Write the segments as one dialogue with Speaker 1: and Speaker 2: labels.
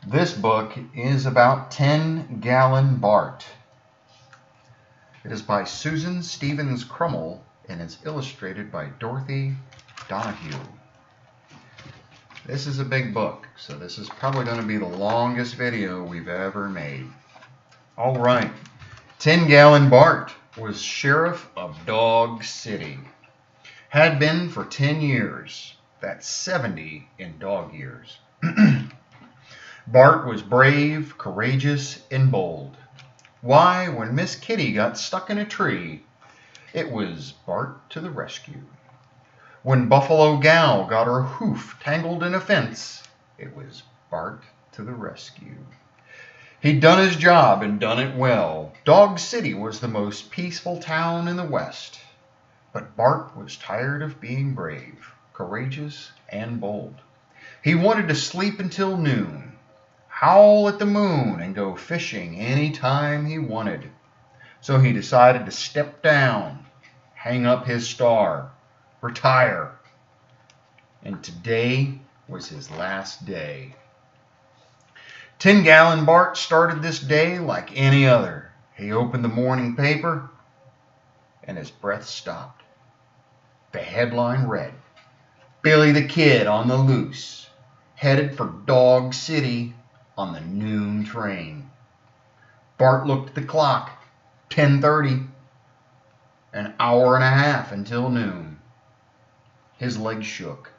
Speaker 1: This book is about 10-Gallon Bart. It is by Susan Stevens Crummel and is illustrated by Dorothy Donahue. This is a big book, so this is probably going to be the longest video we've ever made. All right, 10-Gallon Bart was sheriff of Dog City. Had been for 10 years. That's 70 in dog years. Bart was brave, courageous, and bold. Why, when Miss Kitty got stuck in a tree, it was Bart to the rescue. When Buffalo Gal got her hoof tangled in a fence, it was Bart to the rescue. He'd done his job and done it well. Dog City was the most peaceful town in the West. But Bart was tired of being brave, courageous, and bold. He wanted to sleep until noon, howl at the moon, and go fishing any time he wanted. So he decided to step down, hang up his star, retire. And today was his last day. 10-Gallon Bart started this day like any other. He opened the morning paper, and his breath stopped. The headline read, "Billy the Kid on the loose, headed for Dog City on the noon train." Bart looked at the clock. 10:30. An hour and a half until noon. His legs shook.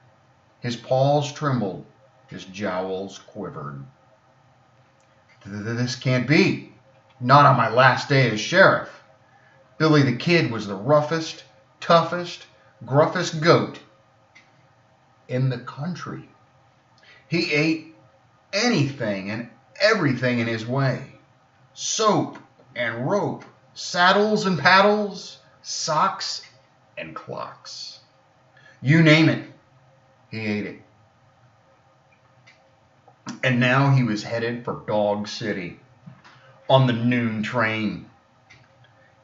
Speaker 1: His paws trembled. His jowls quivered. This can't be. Not on my last day as sheriff. Billy the Kid was the roughest, toughest, gruffest goat in the country. He ate anything and everything in his way. Soap and rope, saddles and paddles, socks and clocks. You name it, he ate it. And now he was headed for Dog City on the noon train.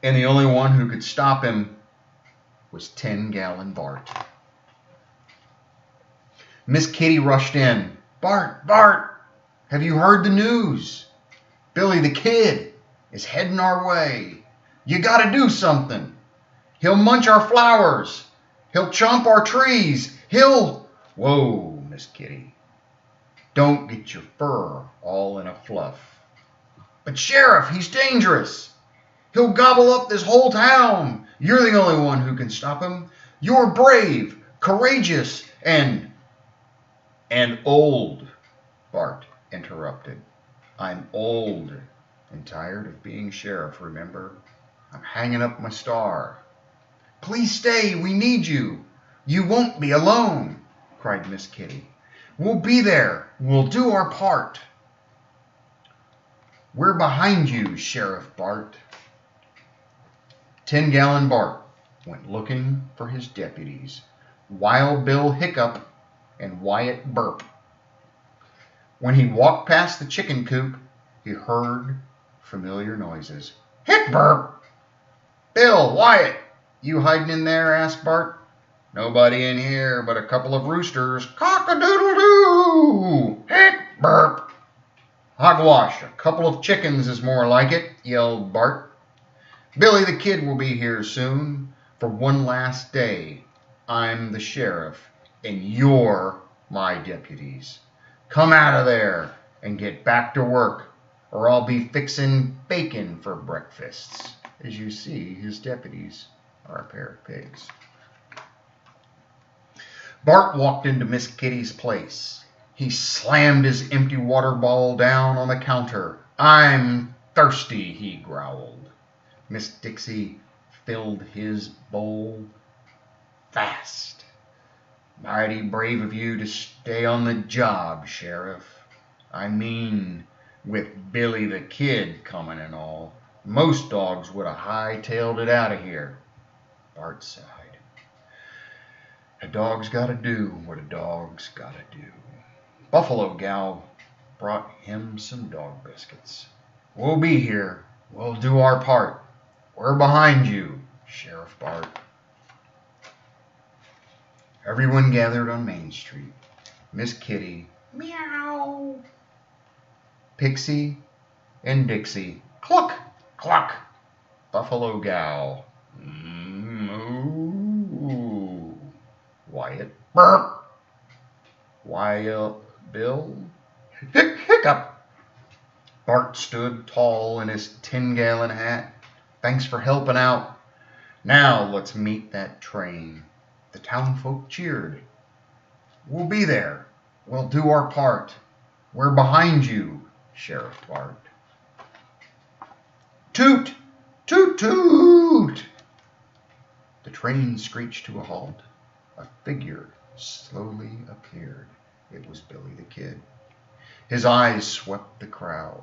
Speaker 1: And the only one who could stop him was 10-Gallon Bart. Miss Kitty rushed in. "Bart, Bart, have you heard the news? Billy the Kid is heading our way. You gotta do something. He'll munch our flowers. He'll chomp our trees. He'll..." "Whoa, Miss Kitty. Don't get your fur all in a fluff." "But Sheriff, he's dangerous. He'll gobble up this whole town. You're the only one who can stop him. You're brave, courageous, and old," Bart interrupted. "I'm old and tired of being sheriff, remember? I'm hanging up my star." "Please stay, we need you. You won't be alone," cried Miss Kitty. "We'll be there. We'll do our part." "We're behind you, Sheriff Bart." 10-Gallon Bart went looking for his deputies, Wild Bill Hiccup and Wyatt Burp. When he walked past the chicken coop, he heard familiar noises. "Hic Burp! Bill, Wyatt, you hiding in there?" asked Bart. "Nobody in here but a couple of roosters." "Cock-a-doodle-doo! Hic Burp!" "Hogwash, a couple of chickens is more like it," yelled Bart. "Billy the Kid will be here soon for one last day. I'm the sheriff, and you're my deputies. Come out of there and get back to work, or I'll be fixing bacon for breakfasts." As you see, his deputies are a pair of pigs. Bart walked into Miss Kitty's place. He slammed his empty water bottle down on the counter. "I'm thirsty," he growled. Miss Dixie filled his bowl fast. "Mighty brave of you to stay on the job, Sheriff. I mean, with Billy the Kid coming and all. Most dogs would have hightailed it out of here." Bart sighed. "A dog's gotta do what a dog's gotta do." Buffalo Gal brought him some dog biscuits. "We'll be here. We'll do our part. We're behind you, Sheriff Bart." Everyone gathered on Main Street. Miss Kitty, meow, Pixie and Dixie. Cluck, cluck. Buffalo gal. Moo. Wyatt. Burp. Wyatt. Bill. Hiccup. Bart stood tall in his 10-gallon hat. Thanks for helping out. Now let's meet that train. The townfolk cheered. We'll be there. We'll do our part. We're behind you, Sheriff Bart. Toot! Toot toot! The train screeched to a halt. A figure slowly appeared. It was Billy the Kid. His eyes swept the crowd.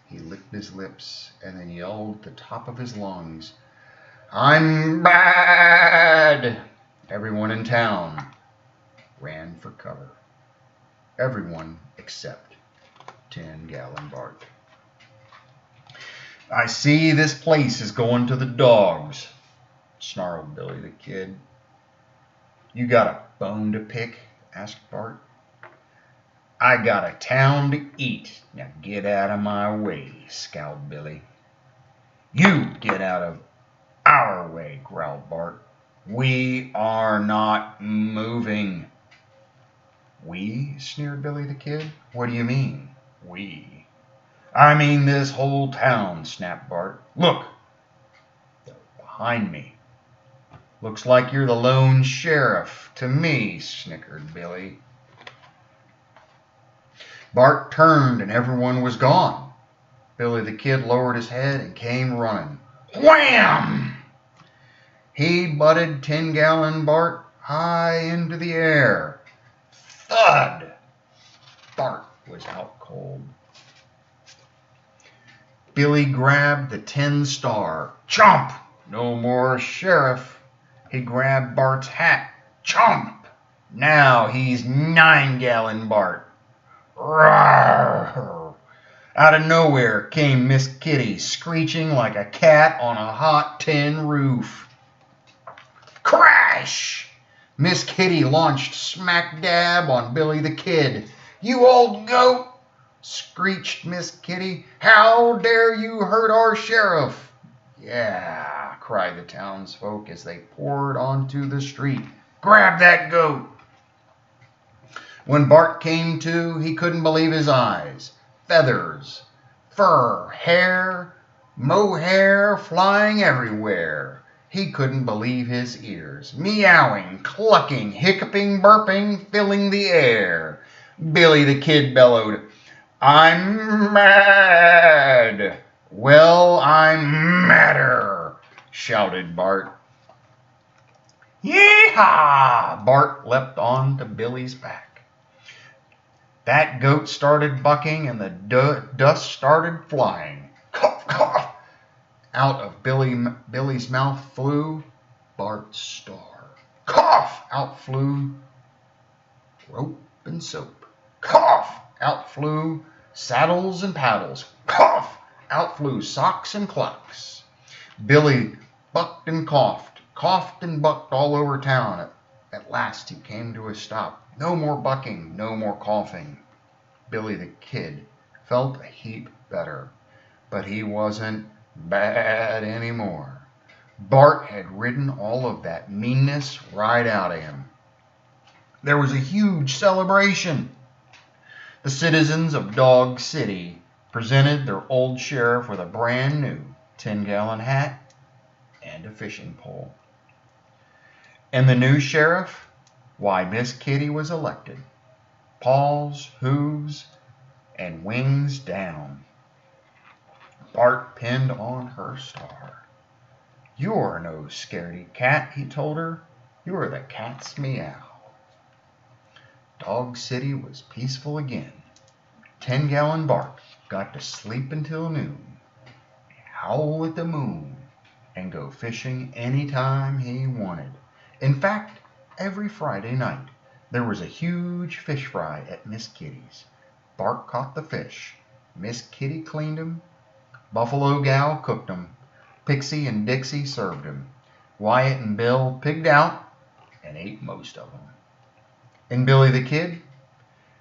Speaker 1: He licked his lips and then yelled at the top of his lungs, "I'm bad!" Everyone in town ran for cover. Everyone except 10-gallon Bart. "I see this place is going to the dogs," snarled Billy the Kid. "You got a bone to pick?" asked Bart. "I got a town to eat. Now get out of my way," scowled Billy. "You get out of our way," growled Bart. "We are not moving." "We?" sneered Billy the Kid. "What do you mean, we?" "I mean this whole town," snapped Bart. "Look, they're behind me." "Looks like you're the lone sheriff to me," snickered Billy. Bart turned and everyone was gone. Billy the Kid lowered his head and came running. Wham! He butted 10-gallon Bart high into the air. Thud! Bart was out cold. Billy grabbed the 10-star. Chomp! No more sheriff. He grabbed Bart's hat. Chomp! Now he's 9-gallon Bart. Rawr! Out of nowhere came Miss Kitty, screeching like a cat on a hot tin roof. Crash! Miss Kitty launched smack dab on Billy the Kid. "You old goat!" screeched Miss Kitty. "How dare you hurt our sheriff?" "Yeah," cried the townsfolk as they poured onto the street. "Grab that goat!" When Bart came to, he couldn't believe his eyes. Feathers, fur, hair, mohair flying everywhere. He couldn't believe his ears. Meowing, clucking, hiccuping, burping, filling the air. Billy the Kid bellowed, "I'm mad!" "Well, I'm madder!" shouted Bart. Yee-haw! Bart leapt on to Billy's back. That goat started bucking and the dust started flying. Cough, cough! Out of Billy's mouth flew Bart's star. Cough! Out flew rope and soap. Cough! Out flew saddles and paddles. Cough! Out flew socks and clocks. Billy bucked and coughed and bucked all over town. At last he came to a stop. No more bucking, no more coughing. Billy the Kid felt a heap better, but he wasn't bad anymore. Bart had ridden all of that meanness right out of him. There was a huge celebration. The citizens of Dog City presented their old sheriff with a brand new 10-gallon hat and a fishing pole. And the new sheriff? Why, Miss Kitty was elected. Paws, hooves, and wings down. Bart pinned on her star. "You're no scaredy cat," he told her. "You're the cat's meow." Dog City was peaceful again. 10-gallon Bart got to sleep until noon, howl at the moon, and go fishing anytime he wanted. In fact, every Friday night, there was a huge fish fry at Miss Kitty's. Bart caught the fish. Miss Kitty cleaned 'em. Buffalo Gal cooked 'em. Pixie and Dixie served 'em. Wyatt and Bill pigged out and ate most of 'em. And Billy the Kid?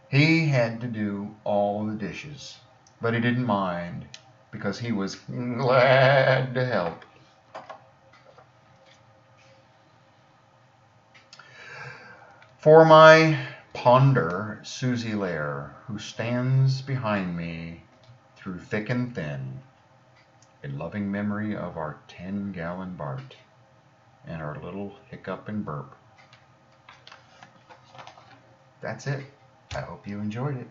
Speaker 1: He had to do all the dishes, but he didn't mind because he was glad to help. For my ponder Susie Lair, who stands behind me through thick and thin, in loving memory of our 10-gallon Bart and our little hiccup and burp. That's it. I hope you enjoyed it.